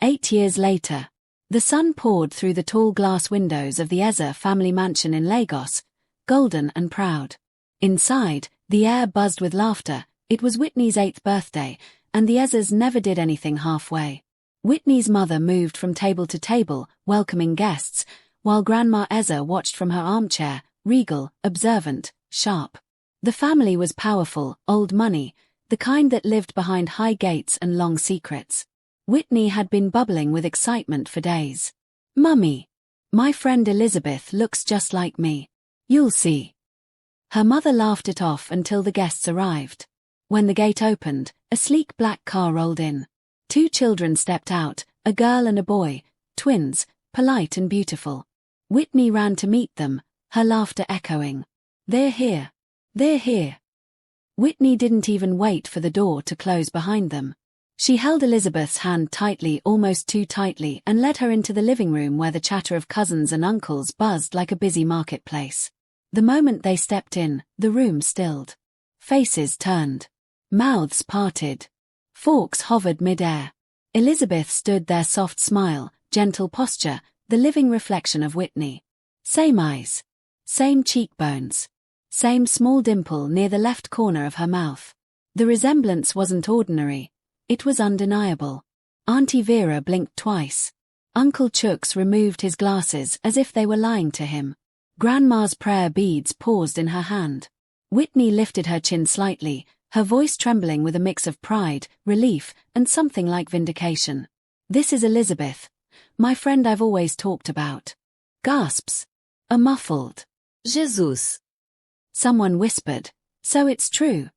8 years later. The sun poured through the tall glass windows of the Eze family mansion in Lagos, golden and proud. Inside, the air buzzed with laughter. It was Whitney's 8th birthday, and the Ezes never did anything halfway. Whitney's mother moved from table to table, welcoming guests, while Grandma Eze watched from her armchair, regal, observant, sharp. The family was powerful, old money, the kind that lived behind high gates and long secrets. Whitney had been bubbling with excitement for days. "Mummy, my friend Elizabeth looks just like me. You'll see." Her mother laughed it off until the guests arrived. When the gate opened, a sleek black car rolled in. 2 children stepped out, a girl and a boy, twins, polite and beautiful. Whitney ran to meet them, her laughter echoing. "They're here. They're here." Whitney didn't even wait for the door to close behind them. She held Elizabeth's hand tightly, almost too tightly, and led her into the living room where the chatter of cousins and uncles buzzed like a busy marketplace. The moment they stepped in, the room stilled. Faces turned. Mouths parted. Forks hovered mid-air. Elizabeth stood there, soft smile, gentle posture, the living reflection of Whitney. Same eyes. Same cheekbones. Same small dimple near the left corner of her mouth. The resemblance wasn't ordinary. It was undeniable. Auntie Vera blinked twice. Uncle Chooks removed his glasses as if they were lying to him. Grandma's prayer beads paused in her hand. Whitney lifted her chin slightly, her voice trembling with a mix of pride, relief, and something like vindication. "This is Elizabeth, my friend I've always talked about." Gasps. A muffled "Jesus." Someone whispered, "So it's true."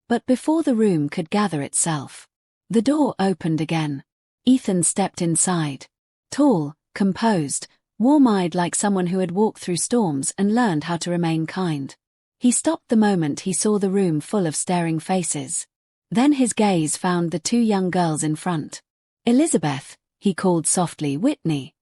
But before the room could gather itself, the door opened again. Ethan stepped inside. Tall, composed, warm-eyed, like someone who had walked through storms and learned how to remain kind. He stopped the moment he saw the room full of staring faces. Then his gaze found the 2 young girls in front. "Elizabeth," he called softly, "Whitney."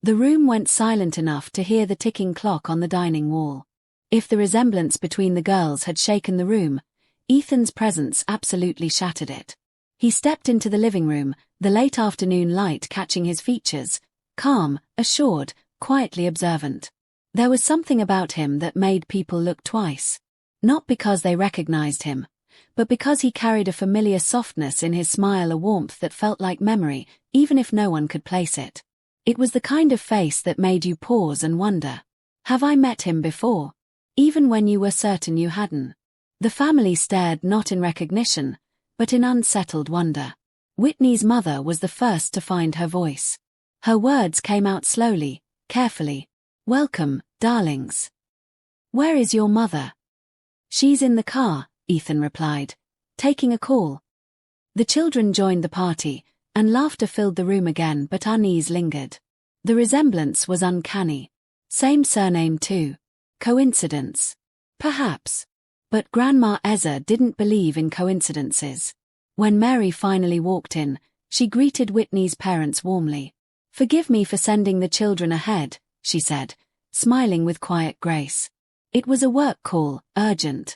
The room went silent enough to hear the ticking clock on the dining wall. If the resemblance between the girls had shaken the room, Ethan's presence absolutely shattered it. He stepped into the living room, the late afternoon light catching his features, calm, assured, quietly observant. There was something about him that made people look twice. Not because they recognized him, but because he carried a familiar softness in his smile, a warmth that felt like memory, even if no one could place it. It was the kind of face that made you pause and wonder, "Have I met him before?" Even when you were certain you hadn't. The family stared, not in recognition, but in unsettled wonder. Whitney's mother was the first to find her voice. Her words came out slowly, carefully. "Welcome, darlings." "Where is your mother?" "She's in the car," Ethan replied, "taking a call." The children joined the party, and laughter filled the room again, but unease lingered. The resemblance was uncanny. Same surname too. Coincidence? Perhaps. But Grandma Eze didn't believe in coincidences. When Mary finally walked in, she greeted Whitney's parents warmly. "Forgive me for sending the children ahead," she said, smiling with quiet grace. "It was a work call, urgent."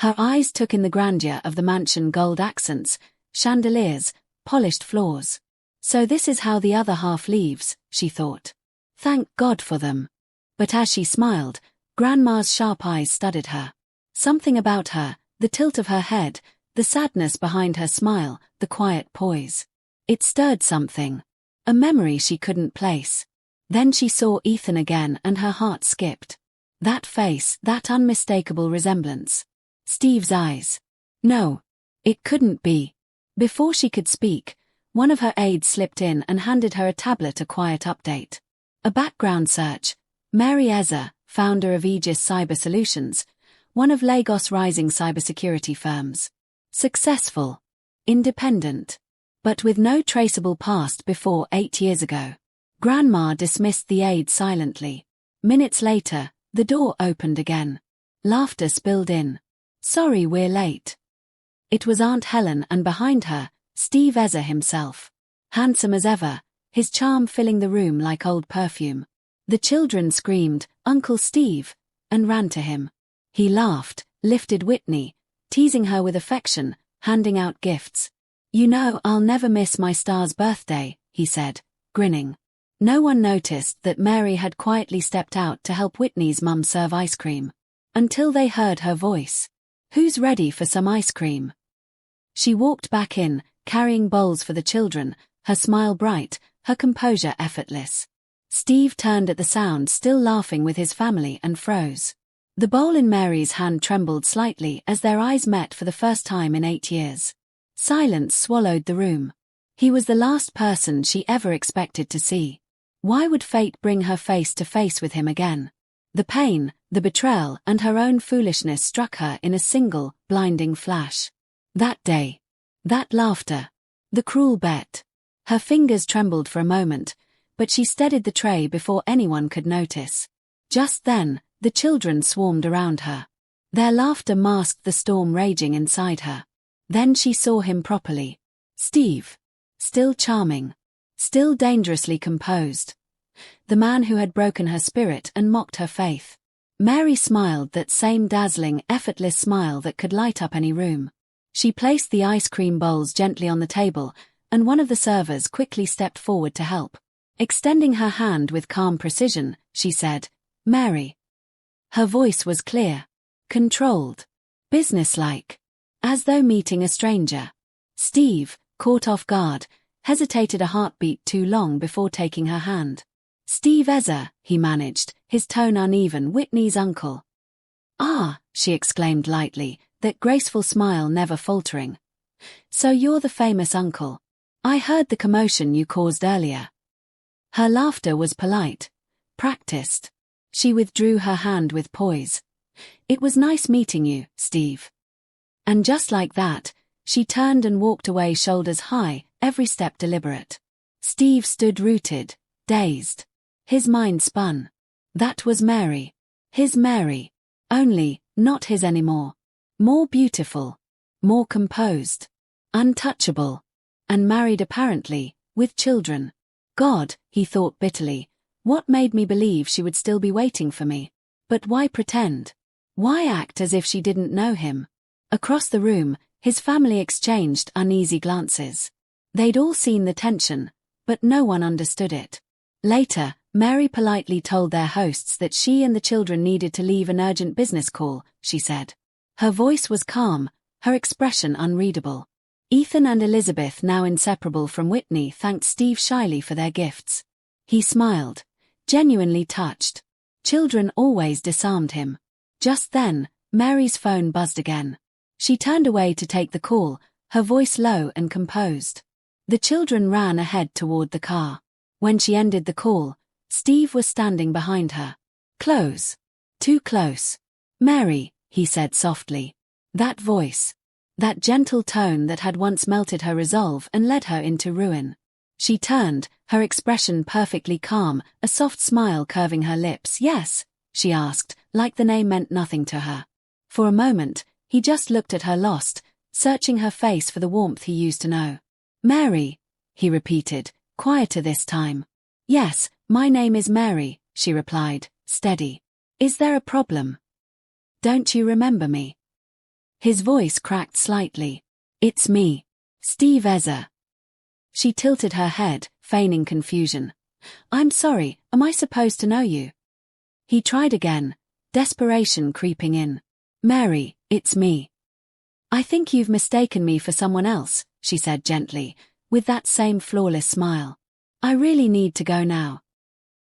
Her eyes took in the grandeur of the mansion, gold accents, chandeliers, polished floors. "So this is how the other half leaves," she thought. "Thank God for them." But as she smiled, Grandma's sharp eyes studied her. Something about her, the tilt of her head, the sadness behind her smile, the quiet poise. It stirred something. A memory she couldn't place. Then she saw Ethan again and her heart skipped. That face, that unmistakable resemblance. Steve's eyes. No. It couldn't be. Before she could speak, one of her aides slipped in and handed her a tablet, a quiet update. A background search. Mary Eze, founder of Aegis Cyber Solutions, one of Lagos' rising cybersecurity firms. Successful. Independent. But with no traceable past before 8 years ago. Grandma dismissed the aide silently. Minutes later, the door opened again. Laughter spilled in. "Sorry we're late." It was Aunt Helen, and behind her, Steve Eze himself. Handsome as ever, his charm filling the room like old perfume. The children screamed, "Uncle Steve," and ran to him. He laughed, lifted Whitney, teasing her with affection, handing out gifts. "You know, I'll never miss my star's birthday," he said, grinning. No one noticed that Mary had quietly stepped out to help Whitney's mum serve ice cream. Until they heard her voice. "Who's ready for some ice cream?" She walked back in, carrying bowls for the children, her smile bright, her composure effortless. Steve turned at the sound, still laughing with his family, and froze. The bowl in Mary's hand trembled slightly as their eyes met for the first time in 8 years. Silence swallowed the room. He was the last person she ever expected to see. Why would fate bring her face to face with him again? The pain, the betrayal, and her own foolishness struck her in a single, blinding flash. That day. That laughter. The cruel bet. Her fingers trembled for a moment, but she steadied the tray before anyone could notice. Just then, the children swarmed around her. Their laughter masked the storm raging inside her. Then she saw him properly. Steve. Still charming. Still dangerously composed. The man who had broken her spirit and mocked her faith. Mary smiled, that same dazzling, effortless smile that could light up any room. She placed the ice cream bowls gently on the table, and one of the servers quickly stepped forward to help. Extending her hand with calm precision, she said, "Mary." Her voice was clear, controlled, businesslike, as though meeting a stranger. Steve, caught off guard, hesitated a heartbeat too long before taking her hand. "Steve Ezra," he managed, his tone uneven, "Whitney's uncle." "Ah," she exclaimed lightly, that graceful smile never faltering. "So you're the famous uncle. I heard the commotion you caused earlier." Her laughter was polite, practiced. She withdrew her hand with poise. "It was nice meeting you, Steve." And just like that, she turned and walked away, shoulders high, every step deliberate. Steve stood rooted, dazed. His mind spun. That was Mary. His Mary. Only, not his anymore. More beautiful. More composed. Untouchable. And married apparently, with children. God, he thought bitterly, what made me believe she would still be waiting for me? But why pretend? Why act as if she didn't know him? Across the room, his family exchanged uneasy glances. They'd all seen the tension, but no one understood it. Later, Mary politely told their hosts that she and the children needed to leave an urgent business call, she said. Her voice was calm, her expression unreadable. Ethan and Elizabeth, now inseparable from Whitney, thanked Steve shyly for their gifts. He smiled, genuinely touched. Children always disarmed him. Just then, Mary's phone buzzed again. She turned away to take the call, her voice low and composed. The children ran ahead toward the car. When she ended the call, Steve was standing behind her. "Close. Too close." "Mary," he said softly. That voice. That gentle tone that had once melted her resolve and led her into ruin. She turned, her expression perfectly calm, a soft smile curving her lips. "Yes?" she asked, like the name meant nothing to her. For a moment, he just looked at her, lost, searching her face for the warmth he used to know. "Mary," he repeated, quieter this time. "Yes, my name is Mary," she replied, steady. "Is there a problem? Don't you remember me?" His voice cracked slightly. "It's me. Steve Ezra." She tilted her head, feigning confusion. "I'm sorry, am I supposed to know you?" He tried again, desperation creeping in. "Mary, it's me." "I think you've mistaken me for someone else," she said gently, with that same flawless smile. "I really need to go now."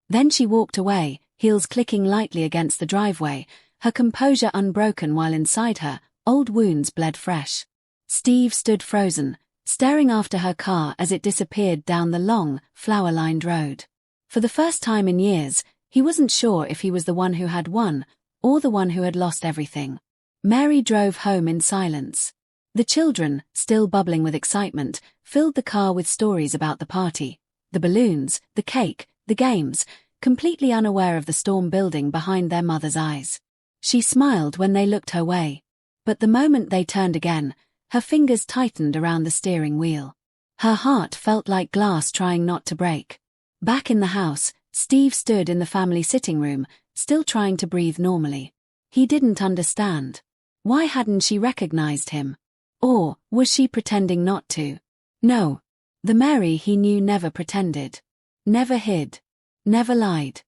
Then she walked away, heels clicking lightly against the driveway, her composure unbroken while inside her, old wounds bled fresh. Steve stood frozen, staring after her car as it disappeared down the long, flower-lined road. For the first time in years, he wasn't sure if he was the one who had won, or the one who had lost everything. Mary drove home in silence. The children, still bubbling with excitement, filled the car with stories about the party, the balloons, the cake, the games, completely unaware of the storm building behind their mother's eyes. She smiled when they looked her way. But the moment they turned again, her fingers tightened around the steering wheel. Her heart felt like glass trying not to break. Back in the house, Steve stood in the family sitting room, still trying to breathe normally. He didn't understand. Why hadn't she recognized him? Or was she pretending not to? No. The Mary he knew never pretended. Never hid. Never lied.